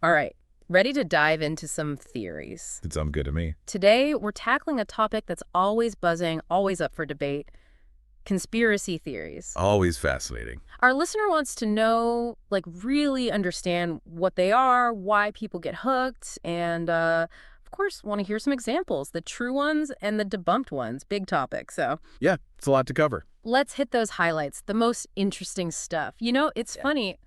All right, ready to dive into some theories. It sounds good to me. Today, we're tackling a topic that's always buzzing, always up for debate: conspiracy theories. Always fascinating. Our listener wants to know, like, really understand what they are, why people get hooked, and, of course, want to hear some examples, the true ones and the debunked ones. Big topic. So Yeah, it's a lot to cover. let's hit those highlights, the most interesting stuff. It's Yeah. funny.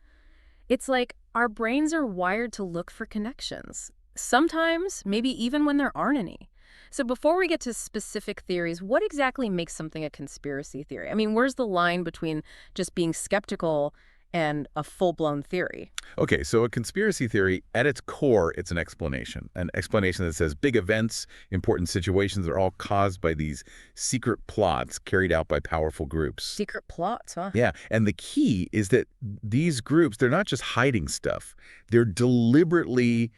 It's like our brains are wired to look for connections. Sometimes, maybe even when there aren't any. So before we get to specific theories, what exactly makes something a conspiracy theory? I mean, where's the line between just being skeptical and a full-blown theory? Okay, so a conspiracy theory, at its core, it's an explanation that says big events, important situations are all caused by these secret plots carried out by powerful groups. Secret plots, huh? Yeah, and the key is that these groups, they're not just hiding stuff. They're deliberately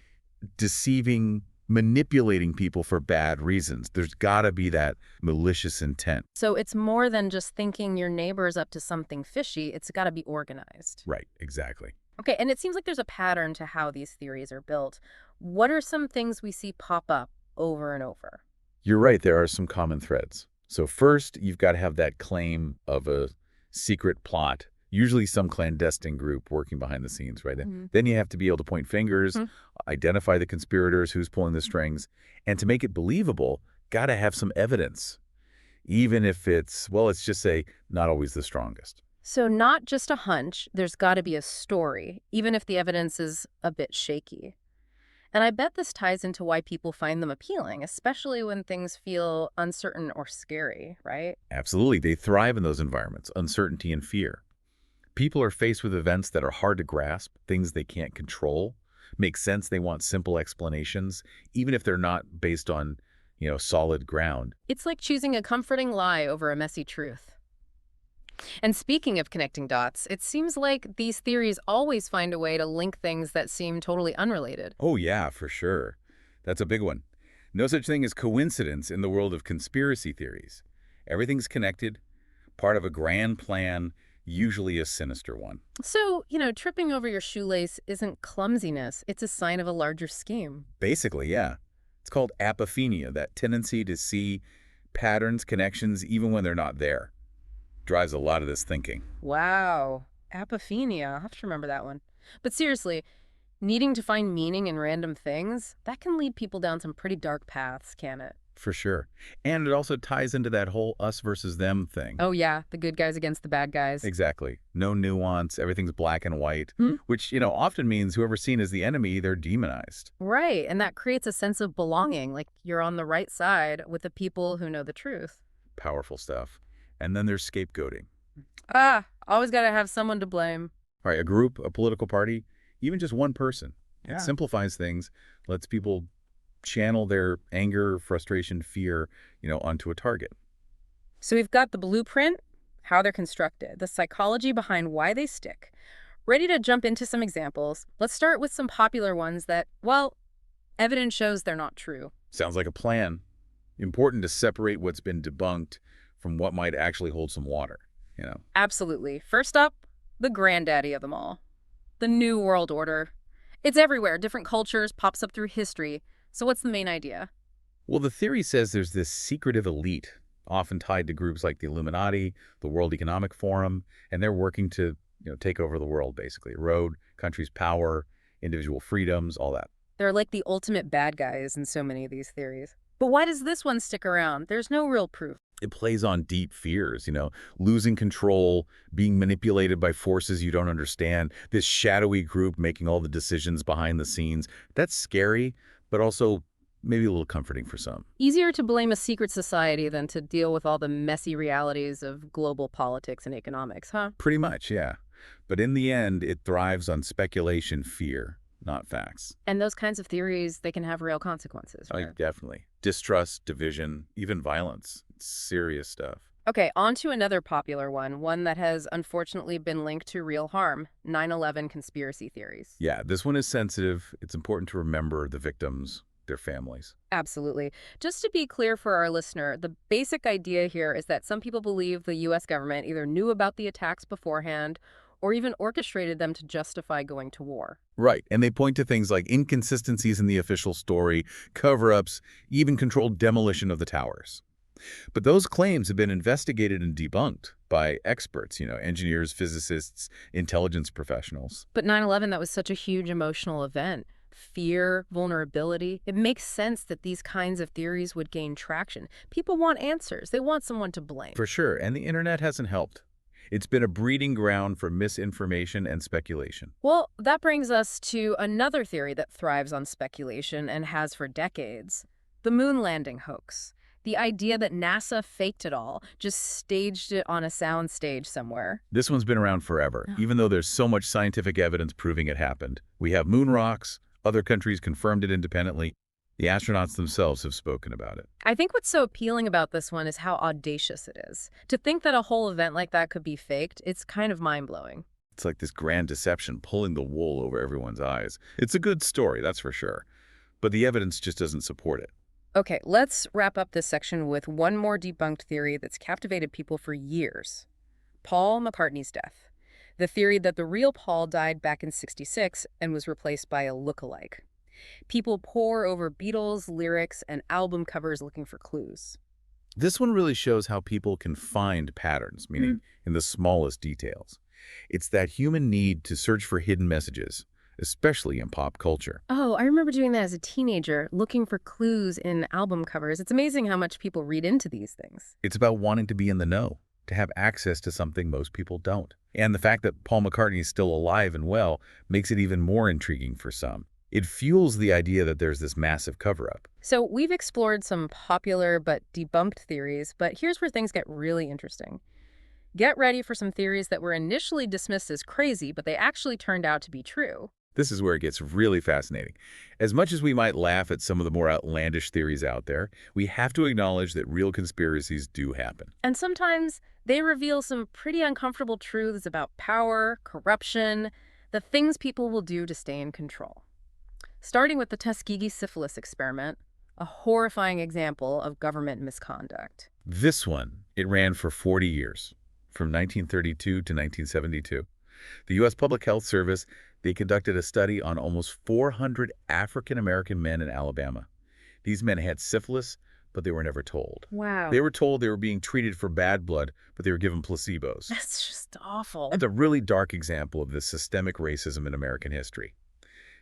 deceiving, manipulating people for bad reasons. There's got to be that malicious intent. So it's more than just thinking your neighbor's up to something fishy. It's got to be organized. Right, exactly. Okay, and it seems like there's a pattern to how these theories are built. What are some things we see pop up over and over? You're right, there are some common threads. So first, you've got to have that claim of a secret plot, usually some clandestine group working behind the scenes, right? Mhm. Then you have to be able to point fingers, Hmm. identify the conspirators, who's pulling the strings, and to make it believable, got to have some evidence, even if it's, well, let's just say, not always the strongest. So not just a hunch, there's got to be a story, even if the evidence is a bit shaky. And I bet this ties into why people find them appealing, especially when things feel uncertain or scary, right? Absolutely, they thrive in those environments, uncertainty and fear. People are faced with events that are hard to grasp, things they can't control. Make sense, they want simple explanations, even if they're not based on, solid ground. It's like choosing a comforting lie over a messy truth. And speaking of connecting dots, it seems like these theories always find a way to link things that seem totally unrelated. Oh yeah, for sure. That's a big one. No such thing as coincidence in the world of conspiracy theories. Everything's connected, part of a grand plan, usually a sinister one. So, tripping over your shoelace isn't clumsiness, it's a sign of a larger scheme. Basically, yeah. It's called apophenia, that tendency to see patterns, connections, even when they're not there. Drives a lot of this thinking. Wow. Apophenia. I'll have to remember that one. But seriously, needing to find meaning in random things, that can lead people down some pretty dark paths, can it? For sure. And it also ties into that whole us versus them thing. Oh, yeah, the good guys against the bad guys. Exactly. No nuance, everything's black and white, Hmm? which, often means whoever's seen as the enemy, they're demonized. Right, and that creates a sense of belonging, like you're on the right side with the people who know the truth. Powerful stuff. And then there's scapegoating. Ah, always gotta have someone to blame. All right, a group, a political party, even just one person. It Yeah. simplifies things, lets people channel their anger, frustration, fear, onto a target. So we've got the blueprint, how they're constructed, the psychology behind why they stick. Ready to jump into some examples. Let's start with some popular ones that, well, evidence shows they're not true. Sounds like a plan. Important to separate what's been debunked from what might actually hold some water. Absolutely. First up, the granddaddy of them all, the New World Order. It's everywhere, different cultures, pops up through history. So what's the main idea? Well, the theory says there's this secretive elite, often tied to groups like the Illuminati, the World Economic Forum, and they're working to, take over the world, basically. Erode countries' power, individual freedoms, all that. They're like the ultimate bad guys in so many of these theories. But why does this one stick around? There's no real proof. It plays on deep fears, losing control, being manipulated by forces you don't understand, this shadowy group making all the decisions behind the scenes. That's scary, but also maybe a little comforting for some. Easier to blame a secret society than to deal with all the messy realities of global politics and economics, huh? Pretty much, yeah. But in the end, it thrives on speculation, fear, not facts. And those kinds of theories, they can have real consequences, right? Like, definitely. Distrust, division, even violence. It's serious stuff. Okay, on to another popular one that has unfortunately been linked to real harm: 9/11 conspiracy theories. Yeah, this one is sensitive. It's important to remember the victims, their families. Absolutely. Just to be clear for our listener, the basic idea here is that some people believe the U.S. government either knew about the attacks beforehand or even orchestrated them to justify going to war. Right. And they point to things like inconsistencies in the official story, cover-ups, even controlled demolition of the towers. But those claims have been investigated and debunked by experts, engineers, physicists, intelligence professionals. But 9/11, that was such a huge emotional event. Fear, vulnerability. It makes sense that these kinds of theories would gain traction. People want answers. They want someone to blame. For sure. And the internet hasn't helped. It's been a breeding ground for misinformation and speculation. Well, that brings us to another theory that thrives on speculation and has for decades: the moon landing hoax. The idea that NASA faked it all, just staged it on a sound stage somewhere. This one's been around forever, Oh. even though there's so much scientific evidence proving it happened. We have moon rocks, other countries confirmed it independently. The astronauts themselves have spoken about it. I think what's so appealing about this one is how audacious it is. To think that a whole event like that could be faked, it's kind of mind-blowing. It's like this grand deception pulling the wool over everyone's eyes. It's a good story, that's for sure. But the evidence just doesn't support it. Okay, let's wrap up this section with one more debunked theory that's captivated people for years: Paul McCartney's death. The theory that the real Paul died back in '66 and was replaced by a look-alike. People pore over Beatles lyrics and album covers looking for clues. This one really shows how people can find patterns, meaning in the smallest details. It's that human need to search for hidden messages, especially in pop culture. Oh, I remember doing that as a teenager, looking for clues in album covers. It's amazing how much people read into these things. It's about wanting to be in the know, to have access to something most people don't. And the fact that Paul McCartney is still alive and well makes it even more intriguing for some. It fuels the idea that there's this massive cover-up. So we've explored some popular but debunked theories, but here's where things get really interesting. Get ready for some theories that were initially dismissed as crazy, but they actually turned out to be true. This is where it gets really fascinating. As much as we might laugh at some of the more outlandish theories out there, we have to acknowledge that real conspiracies do happen. And sometimes they reveal some pretty uncomfortable truths about power, corruption, the things people will do to stay in control. Starting with the Tuskegee syphilis experiment, a horrifying example of government misconduct. This one, it ran for 40 years, from 1932 to 1972. The U.S. Public Health Service, they conducted a study on almost 400 African-American men in Alabama. These men had syphilis, but they were never told. Wow. They were told they were being treated for bad blood, but they were given placebos. That's just awful. It's a really dark example of this systemic racism in American history.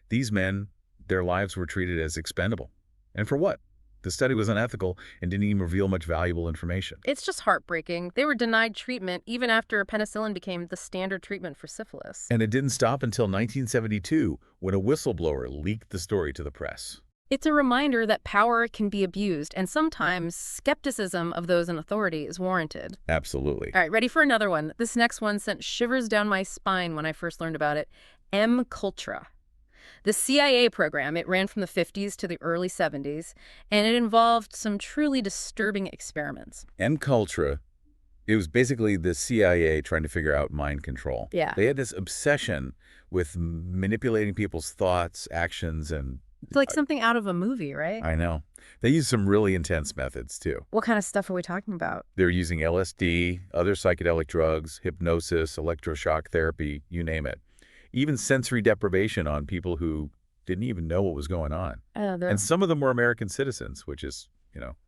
These men, their lives were treated as expendable. And for what? The study was unethical and didn't even reveal much valuable information. It's just heartbreaking. They were denied treatment even after penicillin became the standard treatment for syphilis. And it didn't stop until 1972, when a whistleblower leaked the story to the press. It's a reminder that power can be abused, and sometimes skepticism of those in authority is warranted. Absolutely. All right, ready for another one. This next one sent shivers down my spine when I first learned about it. M-Cultra. The CIA program, it ran from the 50s to the early 70s, and it involved some truly disturbing experiments. M-Cultra, it was basically the CIA trying to figure out mind control. Yeah. They had this obsession with manipulating people's thoughts, actions, and It's like something out of a movie, right? I know. They used some really intense methods, too. What kind of stuff are we talking about? They're using LSD, other psychedelic drugs, hypnosis, electroshock therapy, you name it. Even sensory deprivation on people who didn't even know what was going on. Oh, And some of them were American citizens, which is,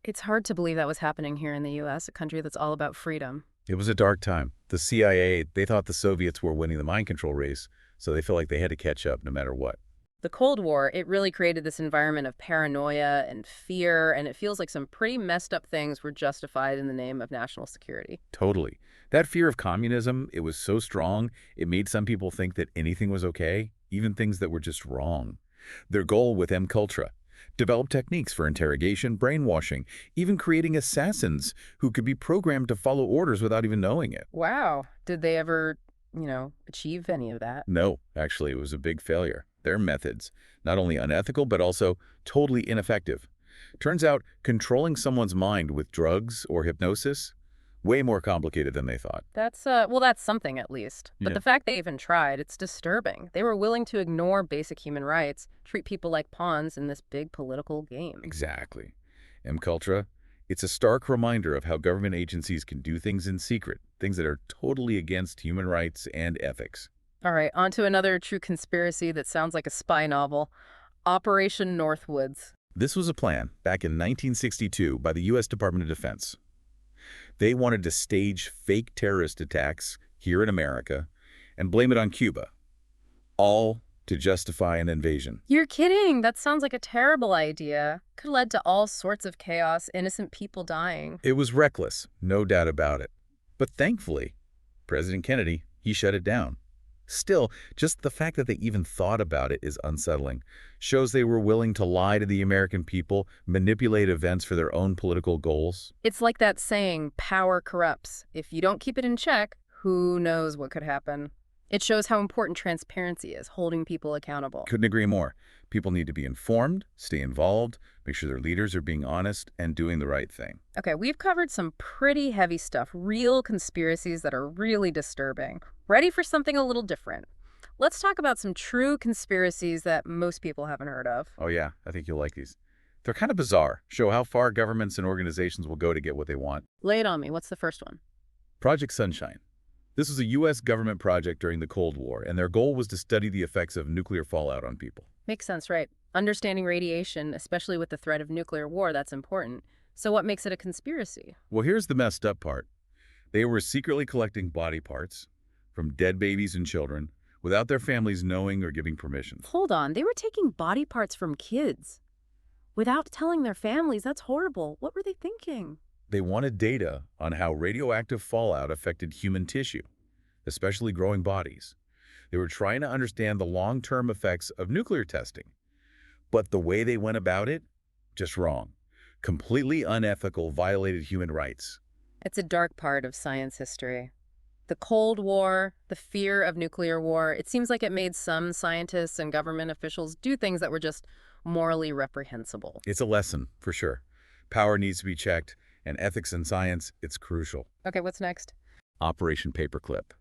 it's hard to believe that was happening here in the U.S., a country that's all about freedom. it was a dark time. The CIA, they thought the Soviets were winning the mind control race, so they felt like they had to catch up no matter what. The Cold War, it really created this environment of paranoia and fear, and it feels like some pretty messed up things were justified in the name of national security. Totally. That fear of communism, it was so strong, it made some people think that anything was okay, even things that were just wrong. Their goal with M-Cultra: develop techniques for interrogation, brainwashing, even creating assassins who could be programmed to follow orders without even knowing it. Wow. Did they ever, achieve any of that? No, actually, it was a big failure. Their methods, not only unethical, but also totally ineffective. Turns out, controlling someone's mind with drugs or hypnosis, way more complicated than they thought. That's something at least. But Yeah. the fact they even tried, it's disturbing. They were willing to ignore basic human rights, treat people like pawns in this big political game. Exactly. M-Cultra, It's a stark reminder of how government agencies can do things in secret, things that are totally against human rights and ethics. All right, on to another true conspiracy that sounds like a spy novel. Operation Northwoods. This was a plan back in 1962 by the U.S. Department of Defense. They wanted to stage fake terrorist attacks here in America and blame it on Cuba, all to justify an invasion. You're kidding. That sounds like a terrible idea. Could have led to all sorts of chaos, innocent people dying. It was reckless, no doubt about it. But thankfully, President Kennedy, he shut it down. Still, just the fact that they even thought about it is unsettling. Shows they were willing to lie to the American people, manipulate events for their own political goals. It's like that saying, power corrupts. If you don't keep it in check, who knows what could happen. It shows how important transparency is, holding people accountable. Couldn't agree more. People need to be informed, stay involved, make sure their leaders are being honest and doing the right thing. Okay, we've covered some pretty heavy stuff, real conspiracies that are really disturbing. Ready for something a little different. Let's talk about some true conspiracies that most people haven't heard of. Oh yeah, I think you'll like these. They're kind of bizarre, show how far governments and organizations will go to get what they want. Lay it on me. What's the first one? Project Sunshine. This was a U.S. government project during the Cold War, and their goal was to study the effects of nuclear fallout on people. Makes sense, right? Understanding radiation, especially with the threat of nuclear war, that's important. So what makes it a conspiracy? Well, here's the messed up part. They were secretly collecting body parts from dead babies and children without their families knowing or giving permission. Hold on, they were taking body parts from kids without telling their families. That's horrible. What were they thinking? They wanted data on how radioactive fallout affected human tissue, especially growing bodies. They were trying to understand the long-term effects of nuclear testing. But the way they went about it, just wrong. Completely unethical, violated human rights. It's a dark part of science history. The Cold War, the fear of nuclear war, it seems like it made some scientists and government officials do things that were just morally reprehensible. It's a lesson, for sure. Power needs to be checked, and ethics in science, it's crucial. Okay, what's next? Operation Paperclip.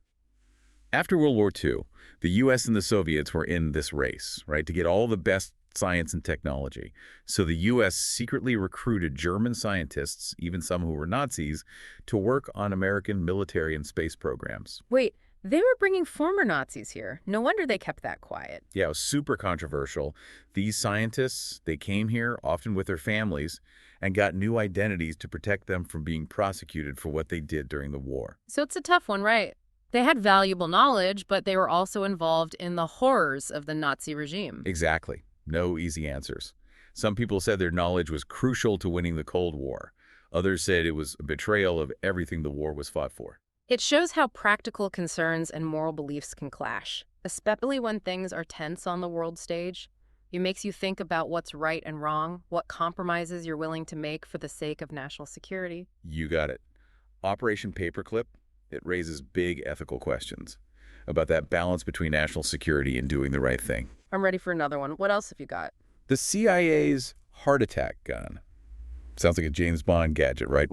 After World War II, the U.S. and the Soviets were in this race, right, to get all the best science and technology. So the U.S. secretly recruited German scientists, even some who were Nazis, to work on American military and space programs. Wait, they were bringing former Nazis here. No wonder they kept that quiet. Yeah, it was super controversial. These scientists, they came here, often with their families, and got new identities to protect them from being prosecuted for what they did during the war. So it's a tough one, right? They had valuable knowledge, but they were also involved in the horrors of the Nazi regime. Exactly. No easy answers. Some people said their knowledge was crucial to winning the Cold War. Others said it was a betrayal of everything the war was fought for. It shows how practical concerns and moral beliefs can clash, especially when things are tense on the world stage. It makes you think about what's right and wrong, what compromises you're willing to make for the sake of national security. You got it. Operation Paperclip, it raises big ethical questions about that balance between national security and doing the right thing. I'm ready for another one. What else have you got? The CIA's heart attack gun. Sounds like a James Bond gadget, right?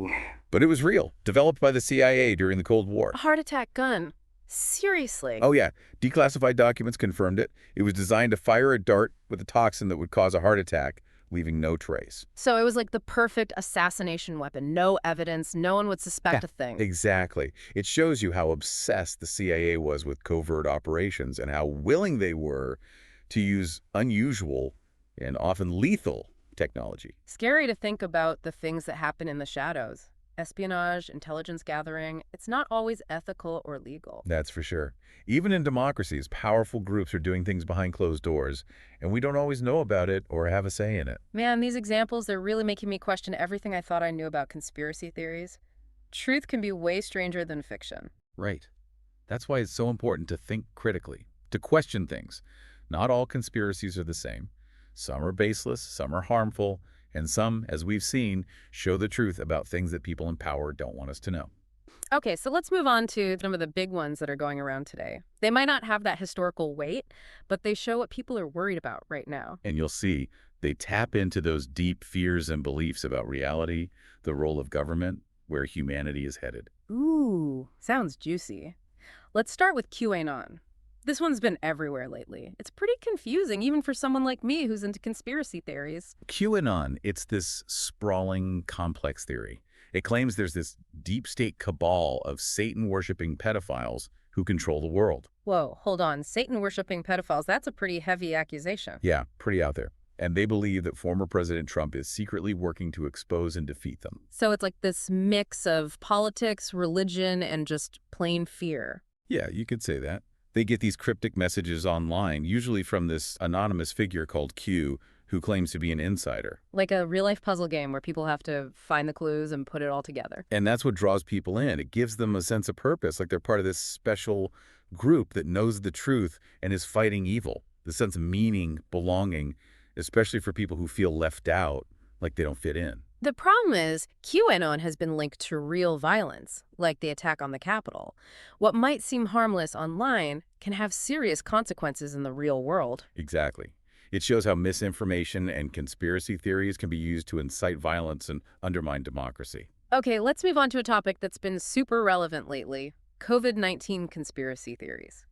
But it was real, developed by the CIA during the Cold War. A heart attack gun? Seriously? Oh yeah, declassified documents confirmed it. It was designed to fire a dart with a toxin that would cause a heart attack, leaving no trace. So it was like the perfect assassination weapon. No evidence, no one would suspect a thing. Exactly. It shows you how obsessed the CIA was with covert operations and how willing they were to use unusual and often lethal technology. Scary to think about the things that happen in the shadows. Espionage, intelligence gathering, it's not always ethical or legal. That's for sure. Even in democracies, powerful groups are doing things behind closed doors, and we don't always know about it or have a say in it. Man, these examples, they're really making me question everything I thought I knew about conspiracy theories. Truth can be way stranger than fiction. Right. That's why it's so important to think critically, to question things. Not all conspiracies are the same. Some are baseless, some are harmful, and some, as we've seen, show the truth about things that people in power don't want us to know. Okay, so let's move on to some of the big ones that are going around today. They might not have that historical weight, but they show what people are worried about right now. And you'll see, they tap into those deep fears and beliefs about reality, the role of government, where humanity is headed. Ooh, sounds juicy. Let's start with QAnon. This one's been everywhere lately. It's pretty confusing, even for someone like me who's into conspiracy theories. QAnon, it's this sprawling, complex theory. It claims there's this deep state cabal of Satan-worshipping pedophiles who control the world. Whoa, hold on. Satan-worshipping pedophiles, that's a pretty heavy accusation. Yeah, pretty out there. And they believe that former President Trump is secretly working to expose and defeat them. So it's like this mix of politics, religion, and just plain fear. Yeah, you could say that. They get these cryptic messages online, usually from this anonymous figure called Q, who claims to be an insider. Like a real-life puzzle game where people have to find the clues and put it all together. And that's what draws people in. It gives them a sense of purpose, like they're part of this special group that knows the truth and is fighting evil. The sense of meaning, belonging, especially for people who feel left out, like they don't fit in. The problem is, QAnon has been linked to real violence, like the attack on the Capitol. What might seem harmless online can have serious consequences in the real world. Exactly. It shows how misinformation and conspiracy theories can be used to incite violence and undermine democracy. Okay, let's move on to a topic that's been super relevant lately, COVID-19 conspiracy theories.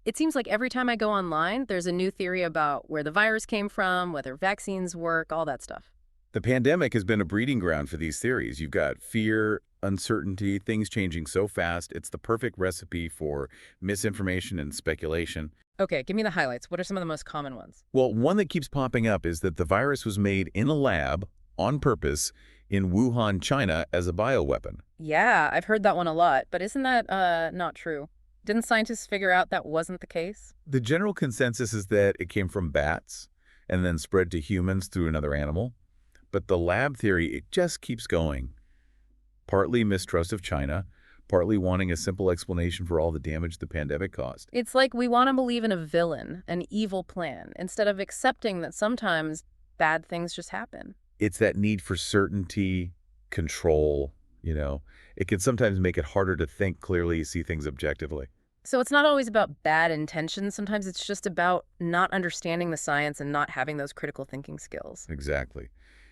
It seems like every time I go online, there's a new theory about where the virus came from, whether vaccines work, all that stuff. The pandemic has been a breeding ground for these theories. You've got fear, uncertainty, things changing so fast. It's the perfect recipe for misinformation and speculation. Okay, give me the highlights. What are some of the most common ones? Well, one that keeps popping up is that the virus was made in a lab on purpose in Wuhan, China as a bioweapon. Yeah, I've heard that one a lot, but isn't that not true? Didn't scientists figure out that wasn't the case? The general consensus is that it came from bats and then spread to humans through another animal. But the lab theory, it just keeps going. Partly mistrust of China, partly wanting a simple explanation for all the damage the pandemic caused. It's like we want to believe in a villain, an evil plan, instead of accepting that sometimes bad things just happen. It's that need for certainty, control, you know. It can sometimes make it harder to think clearly, see things objectively. So it's not always about bad intentions. Sometimes it's just about not understanding the science and not having those critical thinking skills. Exactly.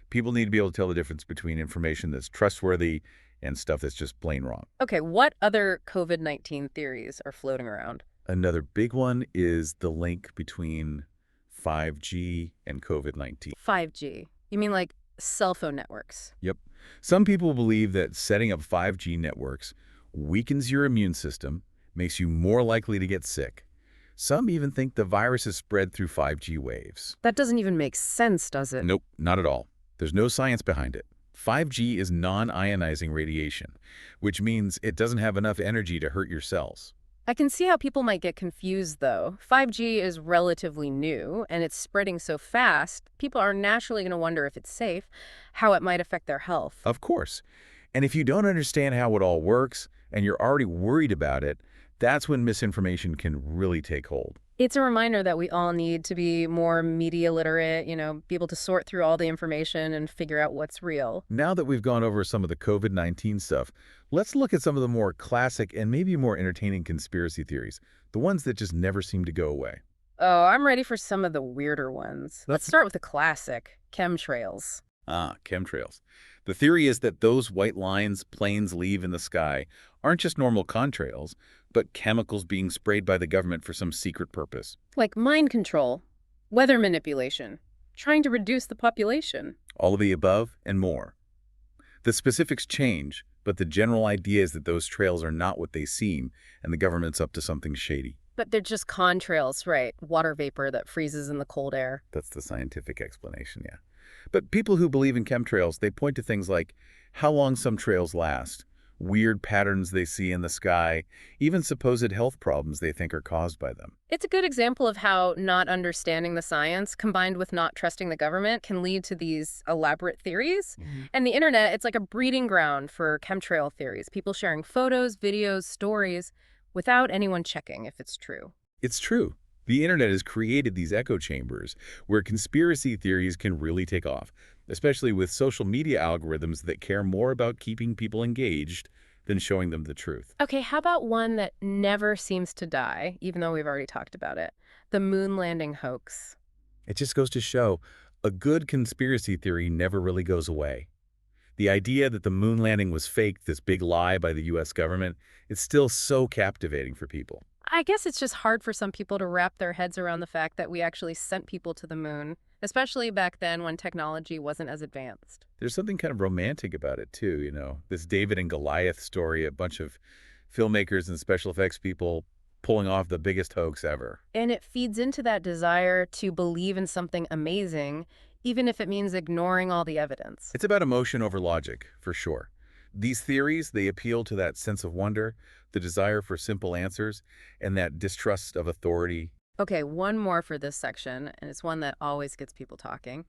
People need to be able to tell the difference between information that's trustworthy and stuff that's just plain wrong. Okay, what other COVID-19 theories are floating around? Another big one is the link between 5G and COVID-19. 5G. You mean like cell phone networks? Yep. Some people believe that setting up 5G networks weakens your immune system, makes you more likely to get sick. Some even think the virus is spread through 5G waves. That doesn't even make sense, does it? Nope, not at all. There's no science behind it. 5G is non-ionizing radiation, which means it doesn't have enough energy to hurt your cells. I can see how people might get confused, though. 5G is relatively new, and it's spreading so fast, people are naturally going to wonder if it's safe, how it might affect their health. Of course. And if you don't understand how it all works, and you're already worried about it, that's when misinformation can really take hold. It's a reminder that we all need to be more media literate, be able to sort through all the information and figure out what's real. Now that we've gone over some of the COVID-19 stuff, let's look at some of the more classic and maybe more entertaining conspiracy theories, the ones that just never seem to go away. Oh, I'm ready for some of the weirder ones. Let's start with the classic, chemtrails. Chemtrails. The theory is that those white lines planes leave in the sky aren't just normal contrails, but chemicals being sprayed by the government for some secret purpose. Like mind control, weather manipulation, trying to reduce the population. All of the above and more. The specifics change, but the general idea is that those trails are not what they seem, and the government's up to something shady. But they're just contrails, right? Water vapor that freezes in the cold air. That's the scientific explanation, yeah. But people who believe in chemtrails, they point to things like how long some trails last, weird patterns they see in the sky, even supposed health problems they think are caused by them. It's a good example of how not understanding the science combined with not trusting the government can lead to these elaborate theories. And the internet, it's like a breeding ground for chemtrail theories, people sharing photos, videos, stories without anyone checking if it's true. It's true. The internet has created these echo chambers where conspiracy theories can really take off, especially with social media algorithms that care more about keeping people engaged than showing them the truth. Okay, how about one that never seems to die, even though we've already talked about it? The moon landing hoax. It just goes to show a good conspiracy theory never really goes away. The idea that the moon landing was fake, this big lie by the U.S. government, is still so captivating for people. I guess it's just hard for some people to wrap their heads around the fact that we actually sent people to the moon, especially back then when technology wasn't as advanced. There's something kind of romantic about it, too, this David and Goliath story, a bunch of filmmakers and special effects people pulling off the biggest hoax ever. And it feeds into that desire to believe in something amazing, even if it means ignoring all the evidence. It's about emotion over logic, for sure. These theories, they appeal to that sense of wonder, the desire for simple answers, and that distrust of authority. Okay, one more for this section, and it's one that always gets people talking.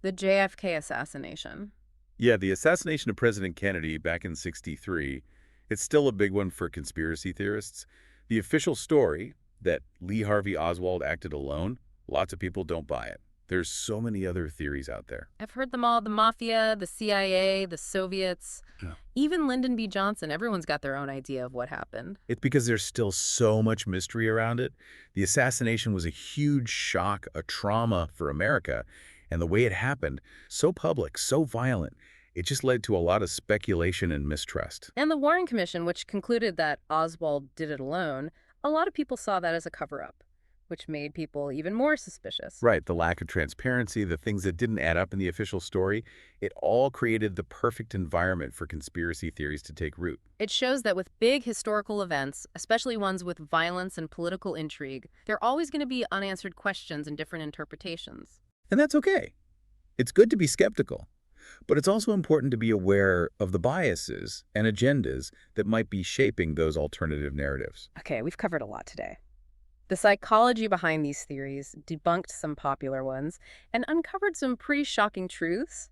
The JFK assassination. Yeah, the assassination of President Kennedy back in '63, it's still a big one for conspiracy theorists. The official story that Lee Harvey Oswald acted alone, lots of people don't buy it. There's so many other theories out there. I've heard them all, the mafia, the CIA, the Soviets, Yeah. even Lyndon B. Johnson. Everyone's got their own idea of what happened. It's because there's still so much mystery around it. The assassination was a huge shock, a trauma for America, and the way it happened, so public, so violent, it just led to a lot of speculation and mistrust. And the Warren Commission, which concluded that Oswald did it alone, a lot of people saw that as a cover-up, which made people even more suspicious. Right, the lack of transparency, the things that didn't add up in the official story, it all created the perfect environment for conspiracy theories to take root. It shows that with big historical events, especially ones with violence and political intrigue, there are always going to be unanswered questions and different interpretations. And that's okay. It's good to be skeptical. But it's also important to be aware of the biases and agendas that might be shaping those alternative narratives. Okay, we've covered a lot today. The psychology behind these theories debunked some popular ones and uncovered some pretty shocking truths.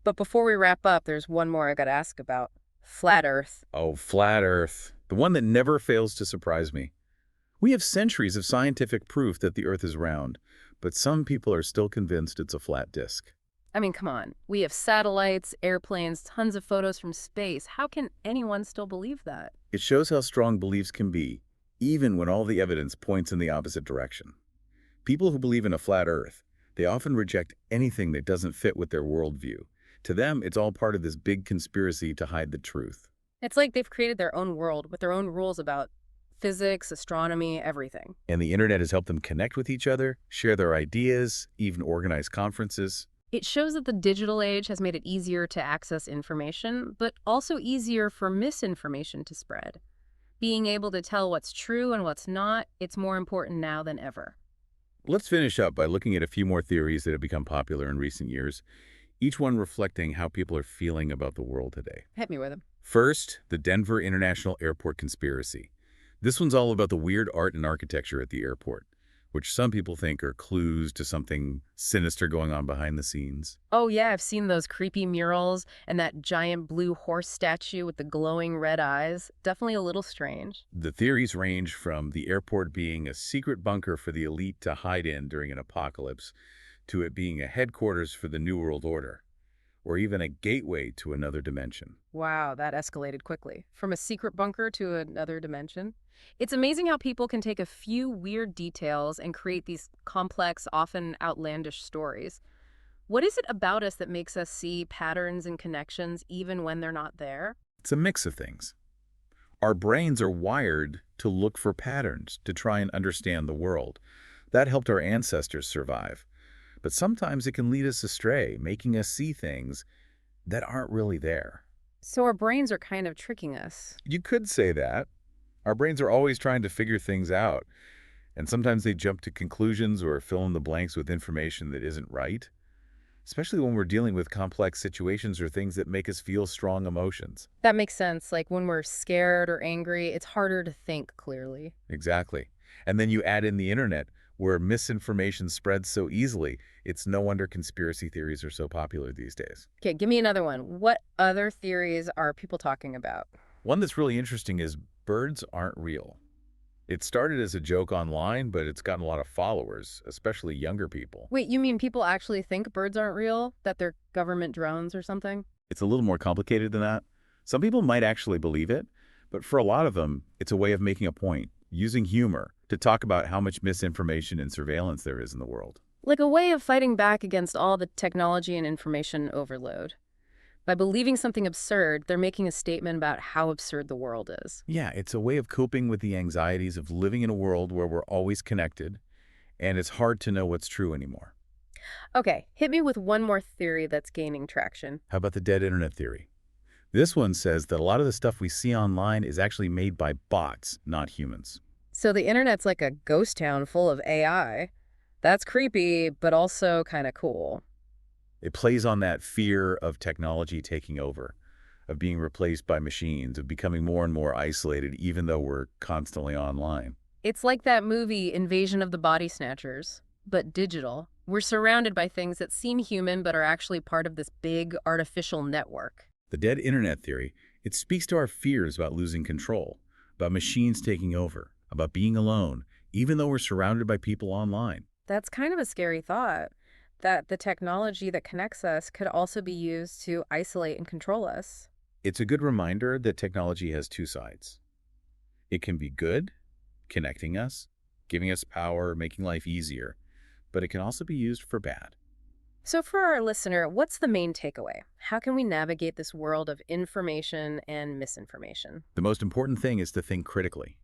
But before we wrap up, there's one more I gotta ask about. Flat Earth. Oh, flat Earth, the one that never fails to surprise me. We have centuries of scientific proof that the Earth is round, but some people are still convinced it's a flat disk. I mean, come on. We have satellites, airplanes, tons of photos from space. How can anyone still believe that? It shows how strong beliefs can be, even when all the evidence points in the opposite direction. People who believe in a flat Earth, they often reject anything that doesn't fit with their worldview. To them, it's all part of this big conspiracy to hide the truth. It's like they've created their own world with their own rules about physics, astronomy, everything. And the internet has helped them connect with each other, share their ideas, even organize conferences. It shows that the digital age has made it easier to access information, but also easier for misinformation to spread. Being able to tell what's true and what's not, it's more important now than ever. Let's finish up by looking at a few more theories that have become popular in recent years, each one reflecting how people are feeling about the world today. Hit me with them. First, the Denver International Airport conspiracy. This one's all about the weird art and architecture at the airport, which some people think are clues to something sinister going on behind the scenes. Oh yeah, I've seen those creepy murals and that giant blue horse statue with the glowing red eyes. Definitely a little strange. The theories range from the airport being a secret bunker for the elite to hide in during an apocalypse, to it being a headquarters for the New World Order, or even a gateway to another dimension. Wow, that escalated quickly. From a secret bunker to another dimension. It's amazing how people can take a few weird details and create these complex, often outlandish stories. What is it about us that makes us see patterns and connections even when they're not there? It's a mix of things. Our brains are wired to look for patterns, to try and understand the world. That helped our ancestors survive. But sometimes it can lead us astray, making us see things that aren't really there. So our brains are kind of tricking us. You could say that. Our brains are always trying to figure things out, and sometimes they jump to conclusions or fill in the blanks with information that isn't right, especially when we're dealing with complex situations or things that make us feel strong emotions. That makes sense. Like when we're scared or angry, it's harder to think clearly. Exactly. And then you add in the internet, where misinformation spreads so easily, it's no wonder conspiracy theories are so popular these days. Okay, give me another one. What other theories are people talking about? One that's really interesting is birds aren't real. It started as a joke online, but it's gotten a lot of followers, especially younger people. Wait, you mean people actually think birds aren't real? That they're government drones or something? It's a little more complicated than that. Some people might actually believe it, but for a lot of them, it's a way of making a point, using humor to talk about how much misinformation and surveillance there is in the world. Like a way of fighting back against all the technology and information overload. By believing something absurd, they're making a statement about how absurd the world is. Yeah, it's a way of coping with the anxieties of living in a world where we're always connected, and it's hard to know what's true anymore. Okay, hit me with one more theory that's gaining traction. How about the dead internet theory? This one says that a lot of the stuff we see online is actually made by bots, not humans. So the internet's like a ghost town full of AI. That's creepy, but also kind of cool. It plays on that fear of technology taking over, of being replaced by machines, of becoming more and more isolated, even though we're constantly online. It's like that movie Invasion of the Body Snatchers, but digital. We're surrounded by things that seem human but are actually part of this big artificial network. The dead internet theory, it speaks to our fears about losing control, about machines taking over, about being alone, even though we're surrounded by people online. That's kind of a scary thought, that the technology that connects us could also be used to isolate and control us. It's a good reminder that technology has two sides. It can be good, connecting us, giving us power, making life easier, but it can also be used for bad. So for our listener, what's the main takeaway? How can we navigate this world of information and misinformation? The most important thing is to think critically.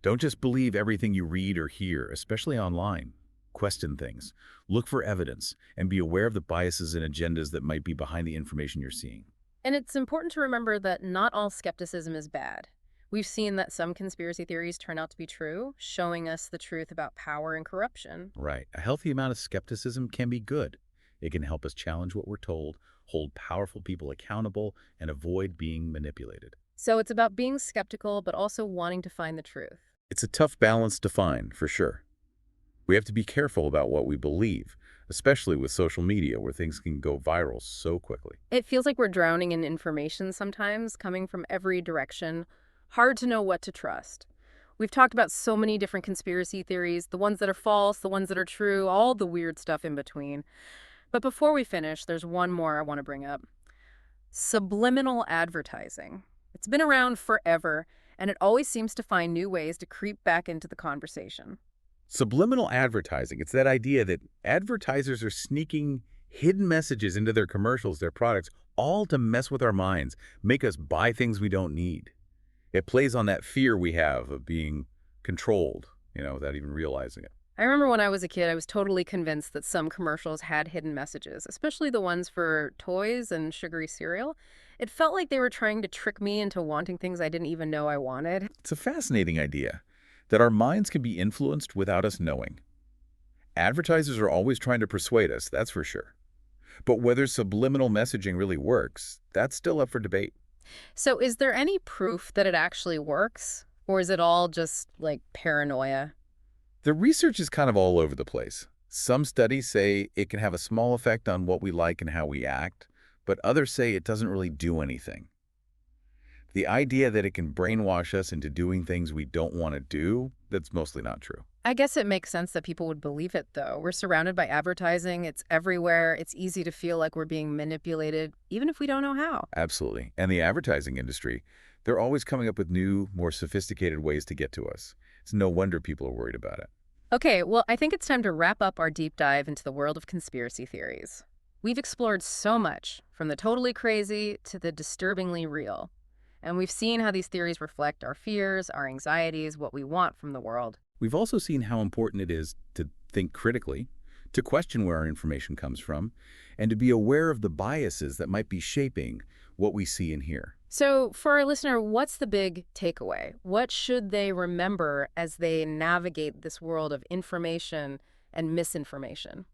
Don't just believe everything you read or hear, especially online. Question things, look for evidence, and be aware of the biases and agendas that might be behind the information you're seeing. And it's important to remember that not all skepticism is bad. We've seen that some conspiracy theories turn out to be true, showing us the truth about power and corruption. Right. A healthy amount of skepticism can be good. It can help us challenge what we're told, hold powerful people accountable, and avoid being manipulated. So it's about being skeptical, but also wanting to find the truth. It's a tough balance to find, for sure. We have to be careful about what we believe, especially with social media where things can go viral so quickly. It feels like we're drowning in information sometimes, coming from every direction. Hard to know what to trust. We've talked about so many different conspiracy theories, the ones that are false, the ones that are true, all the weird stuff in between. But before we finish, there's one more I want to bring up. Subliminal advertising. It's been around forever, and it always seems to find new ways to creep back into the conversation. Subliminal advertising, it's that idea that advertisers are sneaking hidden messages into their commercials, their products, all to mess with our minds, make us buy things we don't need. It plays on that fear we have of being controlled, without even realizing it. I remember when I was a kid, I was totally convinced that some commercials had hidden messages, especially the ones for toys and sugary cereal. It felt like they were trying to trick me into wanting things I didn't even know I wanted. It's a fascinating idea that our minds can be influenced without us knowing. Advertisers are always trying to persuade us, that's for sure. But whether subliminal messaging really works, that's still up for debate. So is there any proof that it actually works? Or is it all just like paranoia? The research is kind of all over the place. Some studies say it can have a small effect on what we like and how we act, but others say it doesn't really do anything. The idea that it can brainwash us into doing things we don't want to do, that's mostly not true. I guess it makes sense that people would believe it, though. We're surrounded by advertising. It's everywhere. It's easy to feel like we're being manipulated, even if we don't know how. Absolutely. And the advertising industry, they're always coming up with new, more sophisticated ways to get to us. It's no wonder people are worried about it. Okay, well, I think it's time to wrap up our deep dive into the world of conspiracy theories. We've explored so much, from the totally crazy to the disturbingly real. And we've seen how these theories reflect our fears, our anxieties, what we want from the world. We've also seen how important it is to think critically, to question where our information comes from, and to be aware of the biases that might be shaping what we see and hear. So for our listener, what's the big takeaway? What should they remember as they navigate this world of information and misinformation?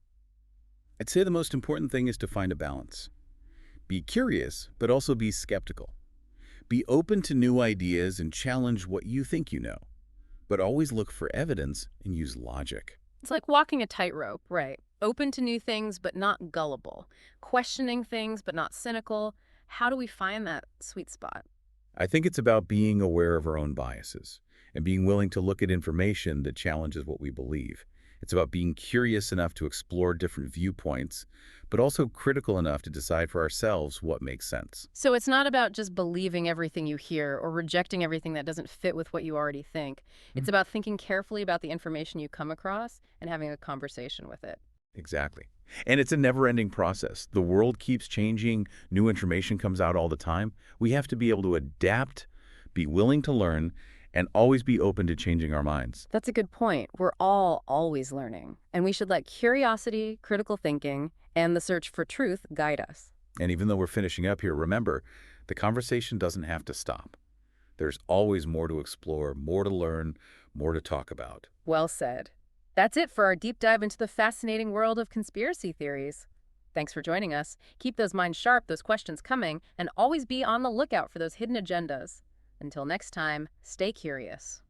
I'd say the most important thing is to find a balance. Be curious, but also be skeptical. Be open to new ideas and challenge what you think you know, but always look for evidence and use logic. It's like walking a tightrope, right? Open to new things, but not gullible. Questioning things, but not cynical. How do we find that sweet spot? I think it's about being aware of our own biases and being willing to look at information that challenges what we believe. It's about being curious enough to explore different viewpoints, but also critical enough to decide for ourselves what makes sense. So it's not about just believing everything you hear or rejecting everything that doesn't fit with what you already think. It's about thinking carefully about the information you come across and having a conversation with it. Exactly. And it's a never-ending process. The world keeps changing, new information comes out all the time. We have to be able to adapt, be willing to learn, and always be open to changing our minds. That's a good point. We're all always learning, and we should let curiosity, critical thinking, and the search for truth guide us. And even though we're finishing up here, remember, the conversation doesn't have to stop. There's always more to explore, more to learn, more to talk about. Well said. That's it for our deep dive into the fascinating world of conspiracy theories. Thanks for joining us. Keep those minds sharp, those questions coming, and always be on the lookout for those hidden agendas. Until next time, stay curious.